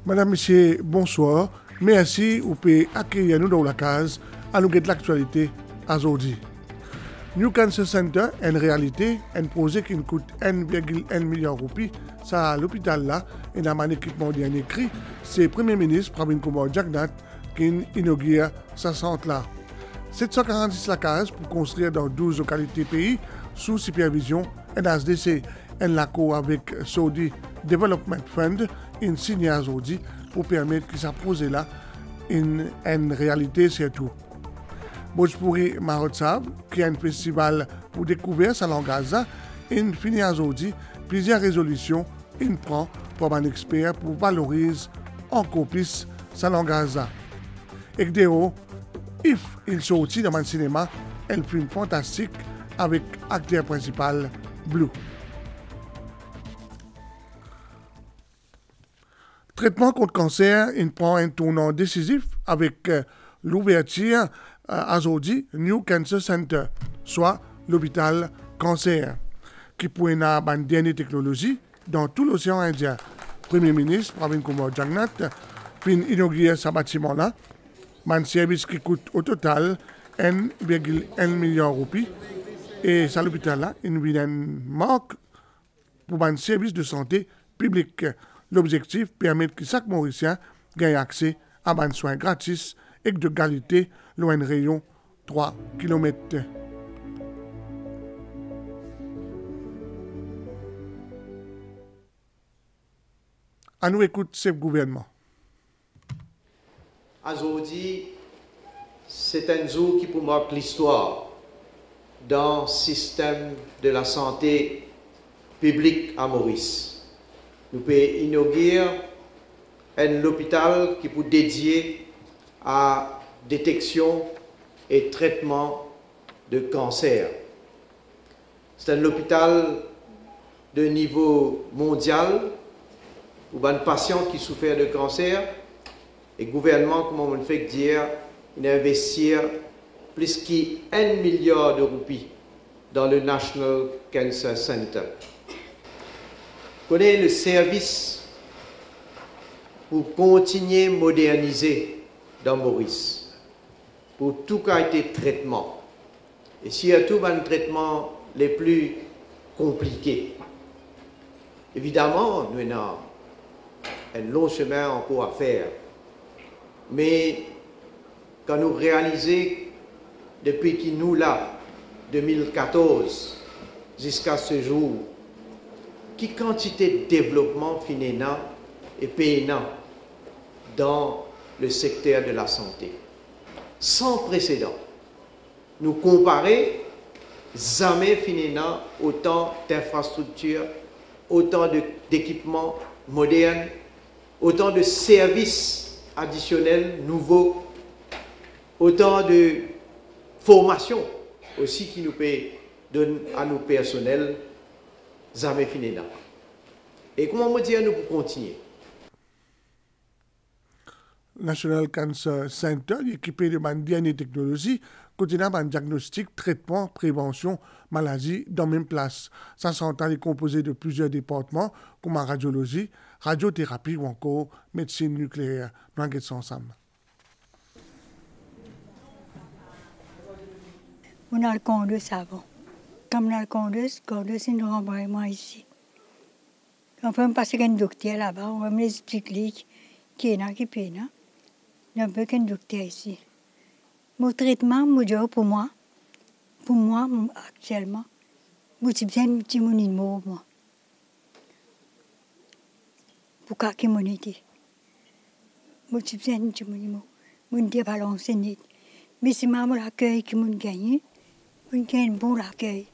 Madame, Monsieur, bonsoir. Merci ou pouvez accueillir nous dans la case à nous de l'actualité aujourd'hui. New Cancer Center, en réalité, un projet qui coûte 1,1 milliard de roupies. Ça, à l'hôpital là, et dans mon équipement bien écrit, c'est le Premier ministre Pravin Kumar Jagannath qui inaugure ce centre là. 746 la case pour construire dans 12 localités pays sous supervision NSDC. Un accord avec Saudi Development Fund in signe aujourd'hui pour permettre que ça projet là une réalité surtout. Bojpuri Mahotsav, qui est un festival pour découvrir sa langue Gaza, il finit aujourd'hui plusieurs résolutions il prend pour un expert pour valoriser encore plus sa langue Gaza. Et Deo, il sortit dans un cinéma un film fantastique avec acteur principal Blue. Traitement contre cancer, il prend un tournant décisif avec l'ouverture à aujourd'hui New Cancer Center, soit l'hôpital cancer, qui pourrait avoir une dernière technologie dans tout l'océan Indien. Premier ministre Pravin Kumar Jagannath puis inauguré ce bâtiment-là, un service qui coûte au total 1,1 milliard de roupies. Et ça, l'hôpital-là, une marque pour un service de santé public. L'objectif permet que chaque Mauricien gagne accès à un soin gratis et de qualité loin de rayon 3 km. À nous écoute ce gouvernement. Aujourd'hui, c'est un jour qui marque l'histoire dans le système de la santé publique à Maurice. Nous pouvons inaugurer un hôpital qui peut dédié à détection et traitement de cancer. C'est un hôpital de niveau mondial pour un patient qui souffre de cancer et le gouvernement, comme on le fait dire, il investit plus d'1 milliard de roupies dans le National Cancer Center. Connaît le service pour continuer à moderniser dans Maurice, pour tout qualité de traitement, et surtout un traitement les plus compliqués. Évidemment, nous avons un long chemin encore à faire, mais quand nous réalisons, depuis que nous là, 2014, jusqu'à ce jour, quelle quantité de développement finéna et payant dans le secteur de la santé. Sans précédent. Nous comparer, jamais finéna autant d'infrastructures, autant d'équipements modernes, autant de services additionnels nouveaux, autant de formations aussi qui nous donnent à nos personnels jamais fini là. Et comment me dire nous pour continuer? National Cancer Center, équipé de une dernière technologie, continue un diagnostic, traitement, prévention, maladie dans la même place. Sa centrale est composée de plusieurs départements comme la radiologie, radiothérapie ou encore médecine nucléaire. Nous allons ensemble. On a le conduit avant. Comme on a le conduit, il nous renvoie moi ici. On peut me passer un docteur là-bas, on va me expliquer qui est là, qui est là. On veut qu'un docteur ici. Mon traitement, pour moi, actuellement, je besoin de petit numéro, moi. Pour qu'à mon idée. Je besoin de petit numéro. Je ne dis pas l'enseigner. Mais c'est maman l'accueil qui m'a gagné. Un bon accueil.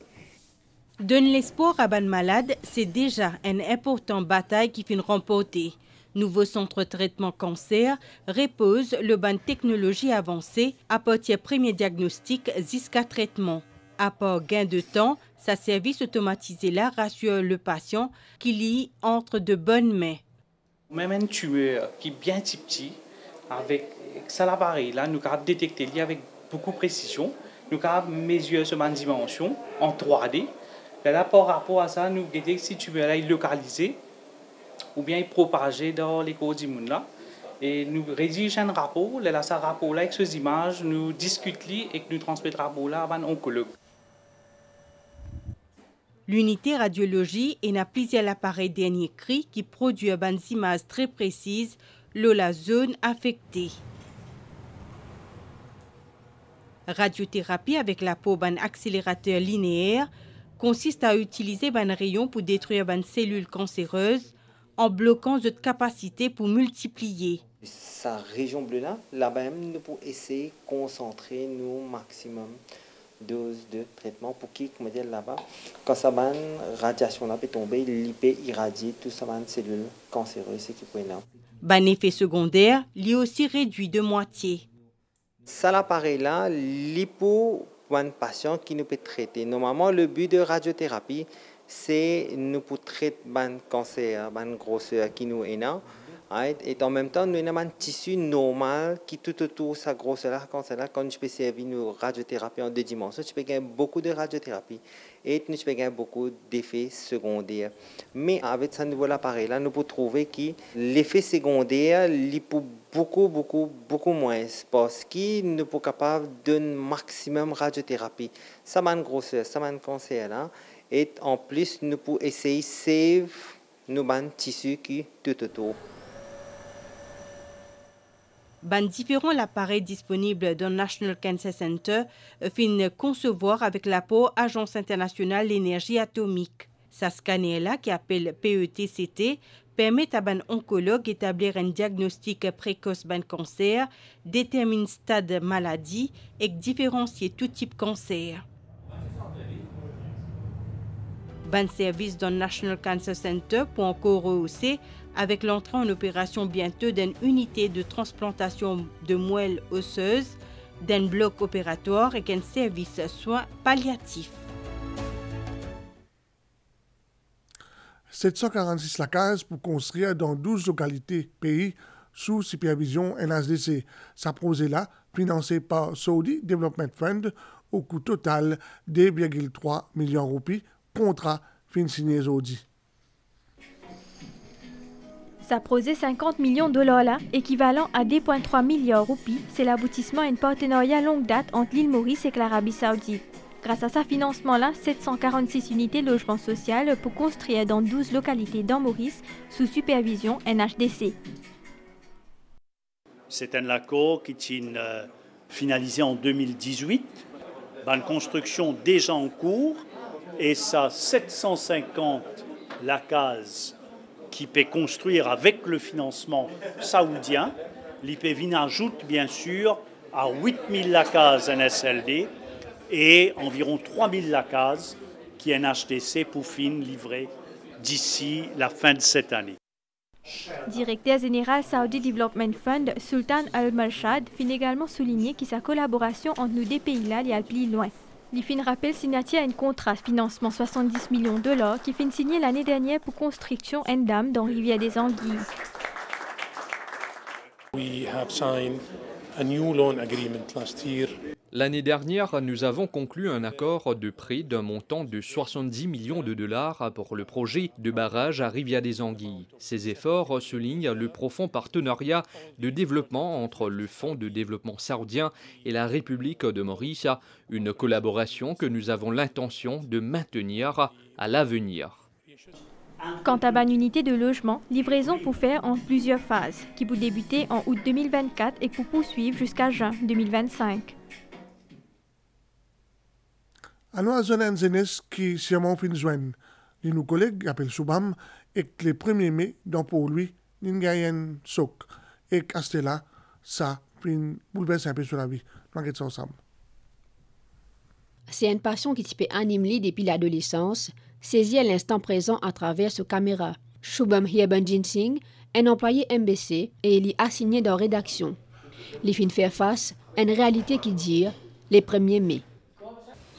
Donner l'espoir à ban malade, c'est déjà une importante bataille qui finit remportée. Nouveau centre de traitement cancer repose le ban technologie avancée à partir premier diagnostic jusqu'à traitement. À part gain de temps, sa service automatisé là rassure le patient qu'il y entre de bonnes mains. Même un tumeur qui est bien petit, avec ça l'appareil là, nous avons détecté avec beaucoup de précision. Nous avons mesuré sur ma dimension en 3D. Là, par rapport à ça, nous avons si tu veux là localisé, ou bien propager dans l'écho du monde là. Et nous rédigeons un rapport, là, ce rapport-là, avec ces images, nous discutons et nous transmettons ce rapport-là à un oncologue. L'unité radiologie a plusieurs appareils dernier cri qui produit des images très précises de la zone affectée. Radiothérapie avec la peau d'un accélérateur linéaire consiste à utiliser un rayon pour détruire des cellules cancéreuses en bloquant cette capacité pour multiplier. Sa région bleue là-bas, nous pouvons essayer de concentrer nos maximum dose de traitement pour qui, comme dire là-bas, quand ça va radiation là peut tomber, il peut irradier tout ça va cellules cancéreuses qui peut là. Un effet secondaire, lui aussi réduit de moitié. Ça l'appareil là, l'hypo un patient qui nous peut traiter. Normalement, le but de radiothérapie, c'est nous pour traiter un cancer, une grosseur qui nous est là. Et en même temps, nous avons un tissu normal qui tout autour de sa grosseur, quand je peux servir une radiothérapie en 2 dimensions, je peux gagner beaucoup de radiothérapie et je peux gagner beaucoup d'effets secondaires. Mais avec ce nouvel appareil-là, nous pouvons trouver que l'effet secondaire est beaucoup moins parce qu'il ne peut capable d'un maximum de radiothérapie. Ça m'a une grosseur, ça m'a un cancer là. Et en plus, nous pouvons essayer de sauver nos tissus qui tout autour. Différents appareils disponibles dans le National Cancer Center finissent concevoir avec l'apport Agence internationale de l'énergie atomique. Ce scanner-là, qui appelle PET-CT, permet à un oncologue d'établir un diagnostic précoce d'un cancer, déterminer le stade de maladie et différencier tout type de cancer. Un service dans le National Cancer Center pour encore rehausser avec l'entrée en opération bientôt d'une unité de transplantation de moelle osseuse, d'un bloc opératoire et d'un service soins palliatifs. 746 lacases pour construire dans 12 localités pays sous supervision NHDC. Ce projet-là, financé par Saudi Development Fund, au coût total de 2,3 millions de roupies, contrat fin signé aujourd'hui. Ça projet 50 millions de dollars là, équivalent à 2,3 milliards de roupies, c'est l'aboutissement d'une partenariat longue date entre l'île Maurice et l'Arabie Saoudite. Grâce à ce financement-là, 746 unités de logement social pour construire dans 12 localités dans Maurice sous supervision NHDC. C'est un accord qui est finalisé en 2018, une construction déjà en cours, et ça 750 lacases qui peut construire avec le financement saoudien. L'IPVIN ajoute bien sûr à 8000 lacases NSLD et environ 3000 lacases qui NHDC pour fin livrer d'ici la fin de cette année. Directeur général Saudi Development Fund, Sultan Al-Marshad, fin également souligné que sa collaboration entre nos deux pays-là est plus loin. L'IFIN rappelle signature à un contrat de financement 70 millions de dollars qui fin signé l'année dernière pour construction en dam dans Rivière des Anguilles. We have signed a new loan agreement last year. L'année dernière, nous avons conclu un accord de prêt d'un montant de 70 millions de dollars pour le projet de barrage à Rivière des Anguilles. Ces efforts soulignent le profond partenariat de développement entre le Fonds de développement saoudien et la République de Maurice, une collaboration que nous avons l'intention de maintenir à l'avenir. Quant à une unité de logement, livraison pour faire en plusieurs phases, qui peut débuter en août 2024 et pour poursuivre jusqu'à juin 2025. À nous, zone Zenes qui sûrement fin joindre. Nos collègues appellent Soubam et que le 1er mai, donc pour lui, Ningayen Sok et Castella, ça fin bouleverse un peu sur la vie. On regarde ça ensemble. C'est une passion qui peut animer depuis l'adolescence, saisie à l'instant présent à travers sa caméra. Shubham Hiebanjin Singh, un employé MBC, et il est assigné dans la rédaction. Il finit faire face à une réalité qui dure les 1er mai.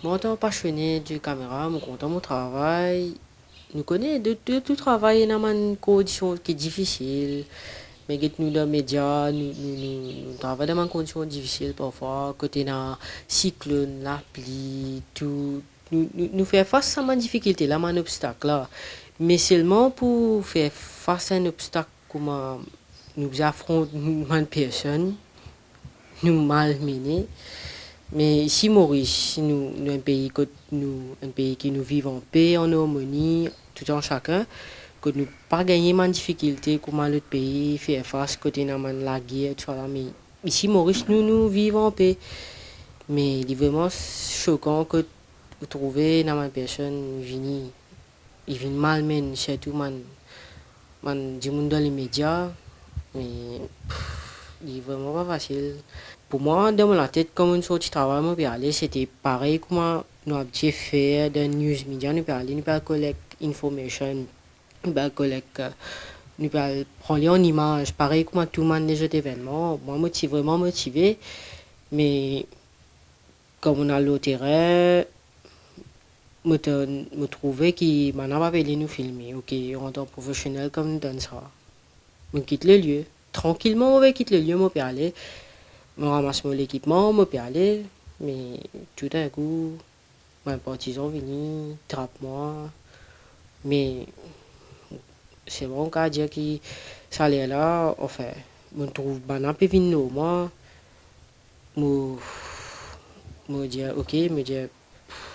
Moi, je suis passionné de caméra, je suis content de mon travail. Nous connaissons tout travail dans une condition qui est difficile. Mais nous, dans les médias, nous travaillons dans des conditions difficiles parfois. Côté dans cyclone, la pluie, tout. Nous faisons face à une difficulté, à un obstacle. Mais seulement pour faire face à un obstacle comme nous affrontons une personne, nous malmener. Mais ici, Maurice, nous un pays qui nous vit en paix, en harmonie, tout en chacun, que nous pas gagner de difficulté comme l'autre pays, faire face côté de la guerre, tout ça. Mais ici, Maurice, nous vivons en paix. Mais il est vraiment choquant que vous trouvez une personne il vient malmener, surtout du monde dans les médias. Mais il est vraiment pas facile. Pour moi, dans ma tête, comme une sortie de travail, c'était pareil comme nous avons fait dans les news media. Nous pouvons collecter information, nous pouvons prendre en image, pareil comme tout le monde des autres événements. Moi, je suis vraiment motivé, mais comme on a le terrain, je trouvais qu'il m'a pas appelé nous filmer. Ok, en tant que professionnel comme dans ça. Je quitte le lieu. Tranquillement, je quitte le lieu, je peux aller. Je ramasse mon équipement, je peux aller. Mais tout d'un coup, mes partisans viennent, trappent moi. Mais c'est bon qu'à dire que ça allait là, enfin, je trouve que je peux venir au moins. Je dis ok,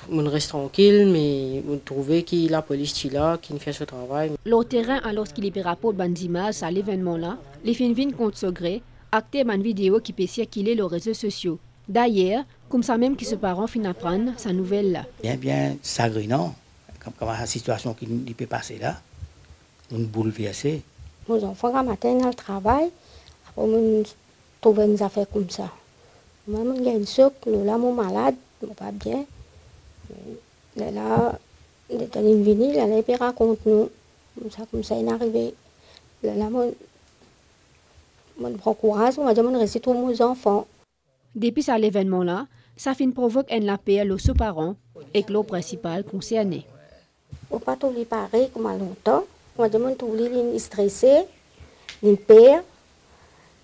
je reste tranquille, mais je trouvais que la police est là, qui fait ce travail. Le terrain, alors qu'il y a rapport d'image à l'événement-là, les films contre ce gré, acté une vidéo qui peut circuler les réseaux sociaux. D'ailleurs, comme ça même qui se parents finissent apprendre sa nouvelle là. Bien sagrinant, comme la situation qui peut passer là, nous bouleverser. Nos enfants, quand matin, dans le travail, après, nous trouvons des affaires comme ça. Moi, je suis une soeur, là, mon malade, je ne vais pas bien. Là, il est venu, là, il raconte nous. Comme ça, il est arrivé. Là, mon courage, on va dire, on reste tous mes enfants. Depuis ça l'événement-là, ça fin provoque un appel aux parents et le principal concerné. On ne peut pas tout pareil comme à longtemps. On va dire, tout est stressé, il est peur.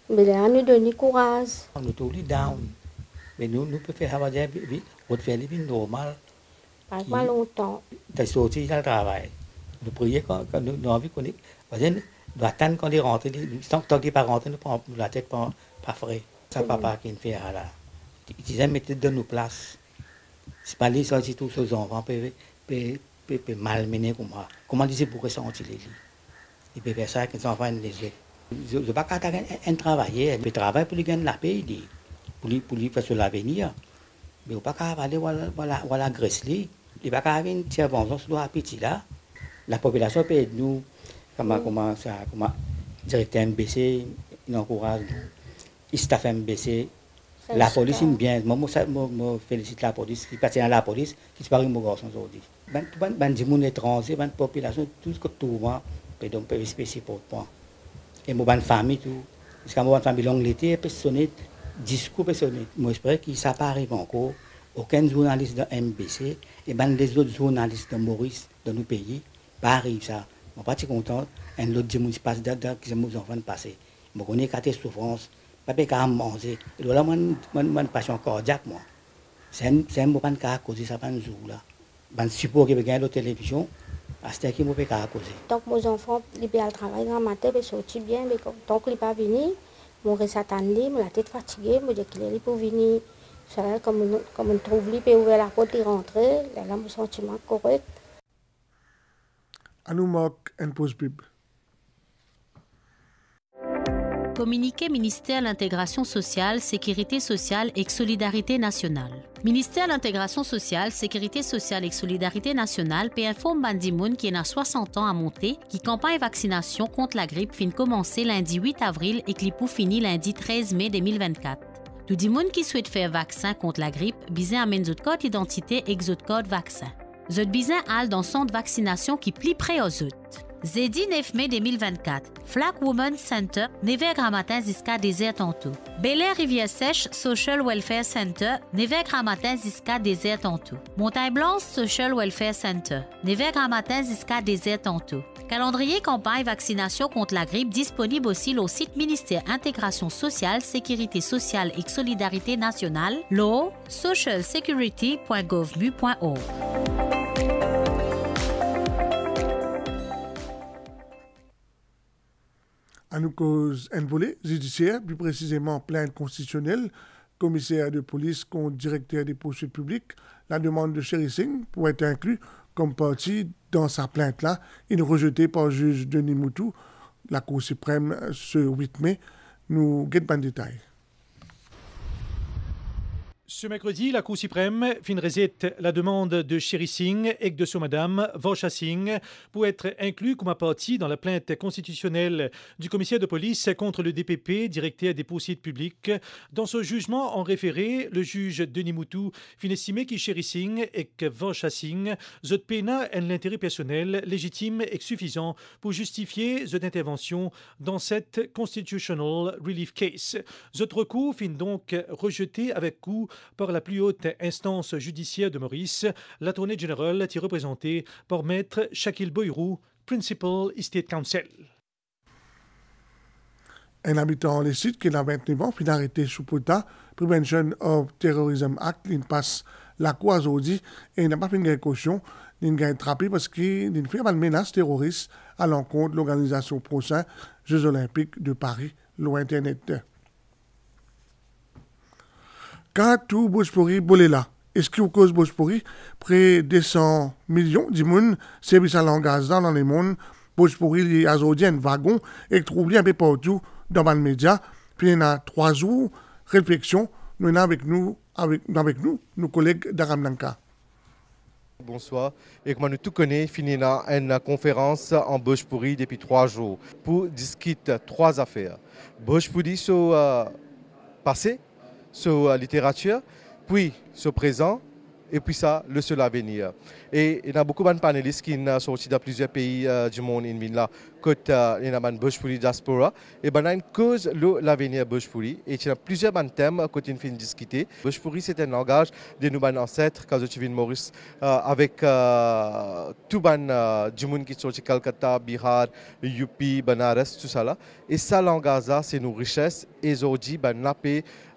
Mais là, nous donne courage. On est tout down. Mais nous pouvons faire la vie normale. Pas longtemps. Tu es sorti dans le travail. Nous prions quand nous avons envie qu'on est. Nous doit attendre quand il rentre. Tant qu'il n'est pas rentré, nous prenons la tête pas frais. Ça papa qui fait là. Il disait mettez de nos places. C'est pas les sorties tous ces enfants peut malmener comme ça. Comment dire pour ressentir les lits. Il peut faire ça que les enfants les autres. Je ne veux pas un travailler, je travaille pour lui gagner la paix, pour lui faire sur l'avenir. Mais je ne veux pas aller voir la Grèce. Il ne va pas avoir une vengeance sur l'appétit là. La population peut être nous, comme directeur MBC, il encourage nous. Le staff MBC, la police est bien. Moi, je félicite la police, qui passe à la police, qui se parle de mon garçon aujourd'hui. Les gens étrangers, les populations, tout ce que tout le monde peut spécifier pour moi. Et mon famille, tout. Parce que mon famille, l'Angleterre, personne, discours personnel. Moi, j'espère que ça pas arrive encore. Aucun journaliste de MBC et les autres journalistes de Maurice, de nos pays, pas arrive ça. Je ne suis pas content. Un autre dimanche passe dans que mes enfants passent. Je connais quatre souffrances. Je ne peux pas manger. Et là, je passion cardiaque, moi. C'est un moment qui a causé ça pendant jour là. Je suppose que la télévision, c'est qui ne peut pas causer. Tant que mes enfants travaillent dans ma tête, ils sortent bien, mais tant qu'ils ne sont pas venus, je reste attendu, la tête fatiguée, je dis qu'il est pour venir. Comme on trouve lui peut ouvrir la porte et rentrer, là, mon sentiment correct. À nous manque une pause pub. Communiqué ministère de l'Intégration sociale, Sécurité sociale et Solidarité nationale. Ministère de l'Intégration sociale, Sécurité sociale et Solidarité nationale peut informer Bandimoun qui a 60 ans à monter, qui campagne vaccination contre la grippe fin commencer lundi 8 avril et qui finit lundi 13 mai 2024. Tout le monde qui souhaite faire vaccin contre la grippe, besoin amène votre code d'identité et votre code vaccin. Votre besoin al dans centre vaccination qui plie près aux autres. Jeudi 9 mai 2024, Flack Women's Center, Nevers-Gramatin jusqu'à Désert Tantôt. Bel-Air Rivière-Sèche Social Welfare Center, Nevers-Gramatin jusqu'à Désert Tantôt. Montagne-Blanche Social Welfare Center, Nevers-Gramatin jusqu'à Désert Tantôt. Calendrier campagne vaccination contre la grippe disponible aussi au site ministère Intégration sociale, Sécurité sociale et Solidarité nationale, lo socialsecurity.gov.bu.org. À nous cause un volet judiciaire, plus précisément plainte constitutionnelle, commissaire de police contre directeur des poursuites publiques, la demande de Sherry Singh pour être inclus comme partie dans sa plainte-là, est rejetée par le juge Denis Moutou, la Cour suprême, ce 8 mai. Nous guettons le détail. Ce mercredi, la Cour suprême fin rejette la demande de Sherry Singh et de son madame Varsha Singh pour être inclus comme partie dans la plainte constitutionnelle du commissaire de police contre le DPP, directeur des poursuites publiques. Dans ce jugement en référé, le juge Denis Moutou fin estimé que Sherry Singh et que Varsha Singh zot pena un intérêt personnel légitime et suffisant pour justifier cette intervention dans cette constitutional relief case. Zot recours fin donc rejeté avec coup par la plus haute instance judiciaire de Maurice, l'attorney général est représenté par maître Shakil Boyrou, Principal Estate Counsel. Un habitant des sites qui a 29 ans, fin arrêté sous POTA, Prevention of Terrorism Act, il passe la cour aujourd'hui et il n'a pas fait une caution, il a attrapé parce qu'il a fait une menace terroriste à l'encontre de l'organisation prochaine Jeux Olympiques de Paris, l'Internet. Quand tout Bhojpuri bolé là, est-ce qu'il cause Bhojpuri près de 100 millions de monde service à langage dans le monde, Bhojpuri li a aujourd'hui un wagon et trouvé un peu partout dans les médias. Puis il y a 3 jours réflexion, nous avons avec nous nos collègues d'Aramlanka. Bonsoir. Et comme nous tous connaissons, fini une conférence en Bhojpuri depuis 3 jours pour discuter 3 affaires. Bhojpuri sur passé, sur la littérature, puis sur présent, et puis ça, le seul avenir. Et il y a beaucoup de panélistes qui sont sortis dans plusieurs pays du monde, il y a une Bhojpuri diaspora, et il y a une cause de l'avenir Bhojpuri, et il y a plusieurs thèmes que nous avons discuter. Bhojpuri, c'est un langage de nos ancêtres, quand je viens de Maurice, avec tout du monde qui sont sortis Calcutta, Bihar, UP, Banaras, tout ça là. Et ça, langage, c'est nos richesses, et aujourd'hui, nous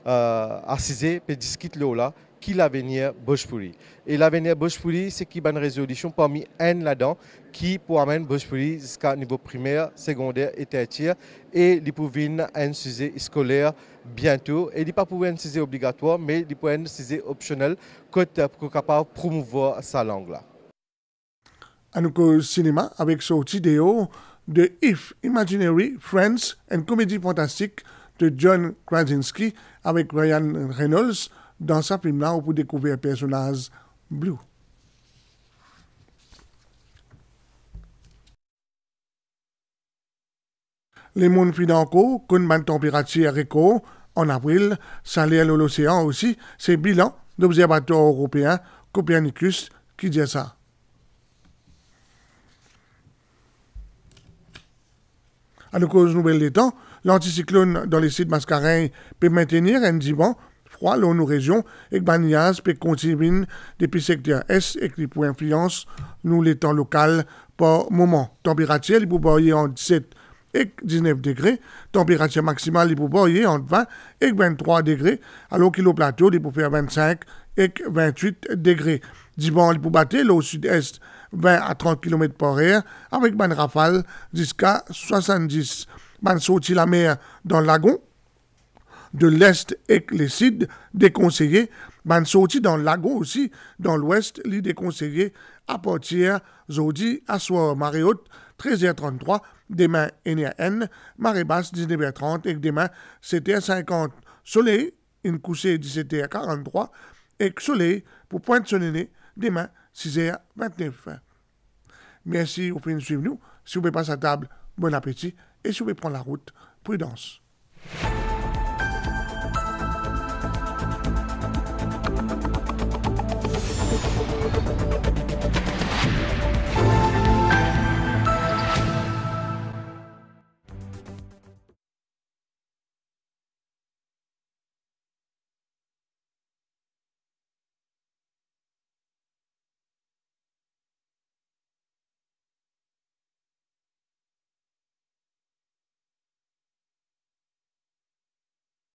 assiser et discuter là qui l'avenir Bhojpuri. Et l'avenir Bhojpuri, c'est qu'il y a une résolution parmi un là-dedans qui pour amener Bhojpuri jusqu'à niveau primaire, secondaire et tertiaire et il peut venir un sujet scolaire bientôt et il pas pour un sujet obligatoire mais il peut un sujet optionnel pour capable de promouvoir sa langue là. À nous cinéma avec sortie vidéo de If Imaginary Friends, une comédie fantastique de John Krasinski avec Ryan Reynolds dans sa film-là pour découvrir le personnage Blue. Les mondes financiers, comme une température record en avril, salaire de l'océan aussi, c'est bilan d'observateur européen Copernicus qui dit ça. À la cause nouvelle des temps, l'anticyclone dans les sites mascarins peut maintenir un divan froid dans nos régions et que Banyas peut continuer depuis le secteur Est et qui peut influence nous les temps locaux par moment. Température, il peut varier entre 17 et 19 degrés. Température maximale, il peut varier entre 20 et 23 degrés, alors que le plateau, il peut faire 25 et 28 degrés. Divan, il peut battre au sud-est 20 à 30 km par heure avec une rafale jusqu'à 70. Man sorti la mer dans le lagon de l'est et les sud déconseillé. Man sorti dans le lagon aussi dans l'ouest, les déconseillé à partir d'aujourd'hui à soir. Marée haute 13h33, demain NN, marée basse 19h30 et demain 7h50. Soleil, une couchée 17h43 et soleil pour Pointe-Sonnené demain 6h29. Merci au fait de suivre nous. Si vous pouvez passer à table, bon appétit. Et si vous pouvez prendre la route, prudence.